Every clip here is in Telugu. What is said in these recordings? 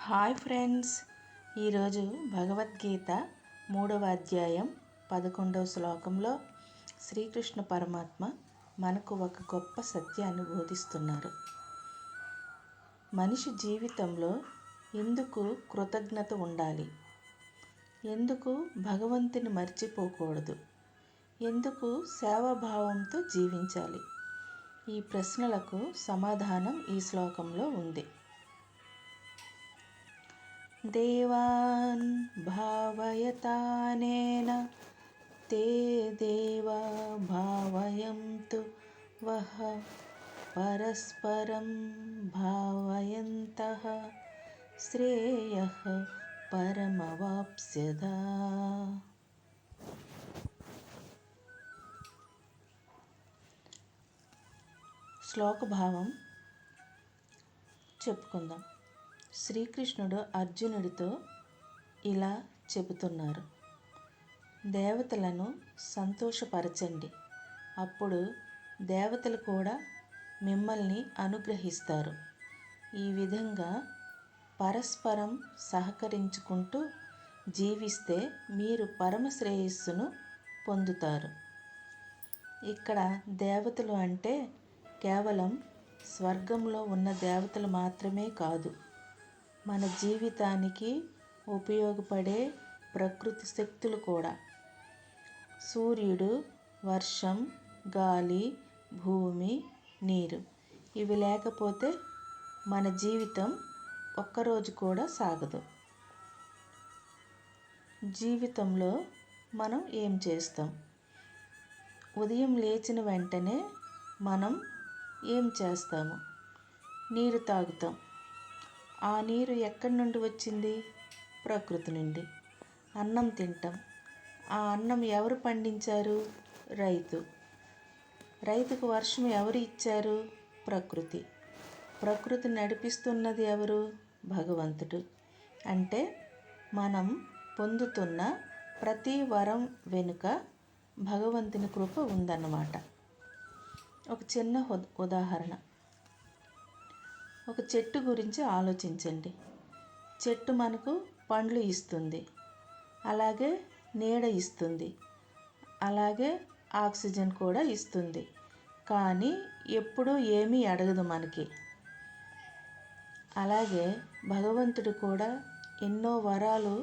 హాయ్ ఫ్రెండ్స్, ఈరోజు భగవద్గీత 3వ అధ్యాయం 11వ శ్లోకంలో శ్రీకృష్ణ పరమాత్మ మనకు ఒక గొప్ప సత్యాన్ని బోధిస్తున్నారు. మనిషి జీవితంలో ఎందుకు కృతజ్ఞత ఉండాలి, ఎందుకు భగవంతుని మర్చిపోకూడదు, ఎందుకు సేవాభావంతో జీవించాలి, ఈ ప్రశ్నలకు సమాధానం ఈ శ్లోకంలో ఉంది. దేవాన్ భావయతానేన తే దేవా భావయంతు వః పరస్పరం భావయంతః శ్రేయః పరమవాప్స్యదా. శ్లోక భావం చెప్పుకుందాం. శ్రీకృష్ణుడు అర్జునుడితో ఇలా చెబుతున్నారు: దేవతలను సంతోషపరచండి, అప్పుడు దేవతలు కూడా మిమ్మల్ని అనుగ్రహిస్తారు. ఈ విధంగా పరస్పరం సహకరించుకుంటూ జీవిస్తే మీరు పరమ శ్రేయస్సును పొందుతారు. ఇక్కడ దేవతలు అంటే కేవలం స్వర్గంలో ఉన్న దేవతలు మాత్రమే కాదు, మన జీవితానికి ఉపయోగపడే ప్రకృతి శక్తులు కూడా. సూర్యుడు, వర్షం, గాలి, భూమి, నీరు ఇవి లేకపోతే మన జీవితం ఒక్కరోజు కూడా సాగదు. జీవితంలో మనం ఏం చేస్తాం? ఉదయం లేచిన వెంటనే మనం ఏం చేస్తాము? నీరు తాగుతాం. ఆ నీరు ఎక్కడి నుండి వచ్చింది? ప్రకృతి నుండి. అన్నం తింటాం. ఆ అన్నం ఎవరు పండించారు? రైతు. రైతుకు వర్షం ఎవరు ఇచ్చారు? ప్రకృతి. ప్రకృతి నడిపిస్తున్నది ఎవరు? భగవంతుడు. అంటే మనం పొందుతున్న ప్రతి వరం వెనుక భగవంతుని కృప ఉందన్నమాట. ఒక చిన్న ఉదాహరణ. ఒక చెట్టు గురించి ఆలోచించండి. చెట్టు మనకు పండ్లు ఇస్తుంది, అలాగే నీడ ఇస్తుంది, అలాగే ఆక్సిజన్ కూడా ఇస్తుంది. కానీ ఎప్పుడూ ఏమీ అడగదు మనకి. అలాగే భగవంతుడు కూడా ఎన్నో వరాలు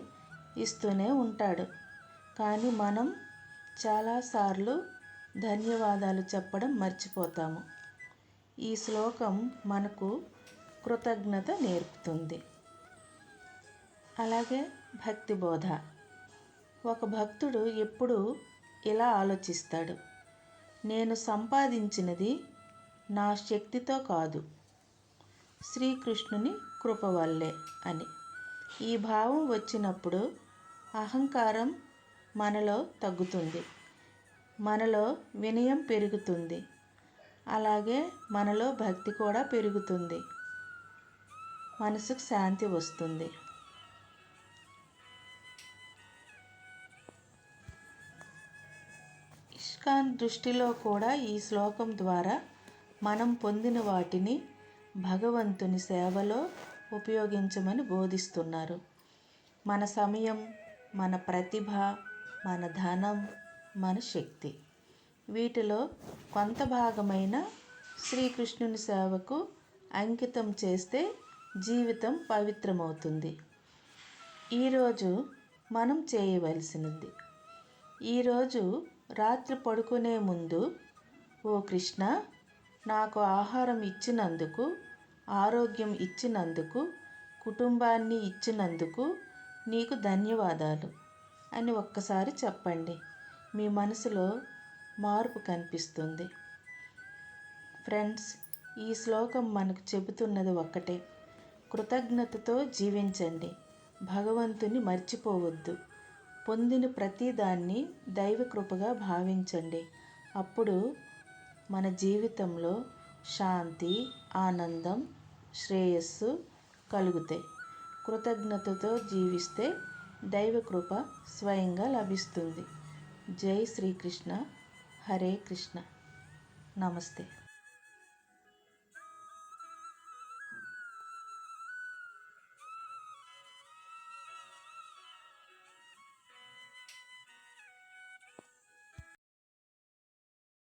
ఇస్తూనే ఉంటాడు. కానీ మనం చాలాసార్లు ధన్యవాదాలు చెప్పడం మర్చిపోతాము. ఈ శ్లోకం మనకు కృతజ్ఞత నేర్పుతుంది. అలాగే భక్తి బోధ. ఒక భక్తుడు ఎప్పుడు ఇలా ఆలోచిస్తాడు: నేను సంపాదించినది నా శక్తితో కాదు, శ్రీకృష్ణుని కృప వల్లే అని. ఈ భావం వచ్చినప్పుడు అహంకారం మనలో తగ్గుతుంది, మనలో వినయం పెరుగుతుంది, అలాగే మనలో భక్తి కూడా పెరుగుతుంది, మనసుకు శాంతి వస్తుంది. ఇస్కాన్ దృష్టిలో కూడా ఈ శ్లోకం ద్వారా మనం పొందిన వాటిని భగవంతుని సేవలో ఉపయోగించమని బోధిస్తున్నారు. మన సమయం, మన ప్రతిభ, మన ధనం, మన శక్తి వీటిలో కొంత భాగమైన శ్రీకృష్ణుని సేవకు అంకితం చేస్తే జీవితం పవిత్రమవుతుంది. ఈరోజు మనం చేయవలసినది: ఈరోజు రాత్రి పడుకునే ముందు, ఓ కృష్ణ, నాకు ఆహారం ఇచ్చినందుకు, ఆరోగ్యం ఇచ్చినందుకు, కుటుంబాన్ని ఇచ్చినందుకు నీకు ధన్యవాదాలు అని ఒక్కసారి చెప్పండి. మీ మనసులో మార్పు కనిపిస్తుంది. ఫ్రెండ్స్, ఈ శ్లోకం మనకు చెబుతున్నది ఒక్కటే: కృతజ్ఞతతో జీవించండి, భగవంతుని మర్చిపోవద్దు, పొందిన ప్రతిదాన్ని దైవకృపగా భావించండి. అప్పుడు మన జీవితంలో శాంతి, ఆనందం, శ్రేయస్సు కలుగుతాయి. కృతజ్ఞతతో జీవిస్తే దైవకృప స్వయంగా లభిస్తుంది. జై శ్రీకృష్ణ. హరే కృష్ణ. నమస్తే.